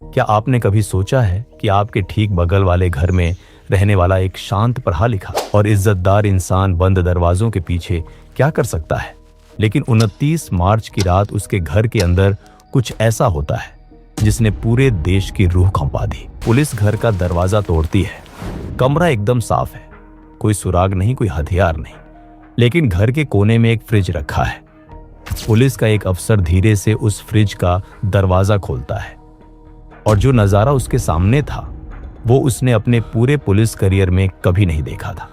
क्या आपने कभी सोचा है कि आपके ठीक बगल वाले घर में रहने वाला एक शांत, पढ़ा लिखा और इज्जतदार इंसान बंद दरवाजों के पीछे क्या कर सकता है? लेकिन 29 मार्च की रात उसके घर के अंदर कुछ ऐसा होता है जिसने पूरे देश की रूह कंपा दी। पुलिस घर का दरवाजा तोड़ती है। कमरा एकदम साफ है, कोई सुराग नहीं, कोई हथियार नहीं, लेकिन घर के कोने में एक फ्रिज रखा है। पुलिस का एक अफसर धीरे से उस फ्रिज का दरवाजा खोलता है और जो नजारा उसके सामने था वो उसने अपने पूरे पुलिस करियर में कभी नहीं देखा था।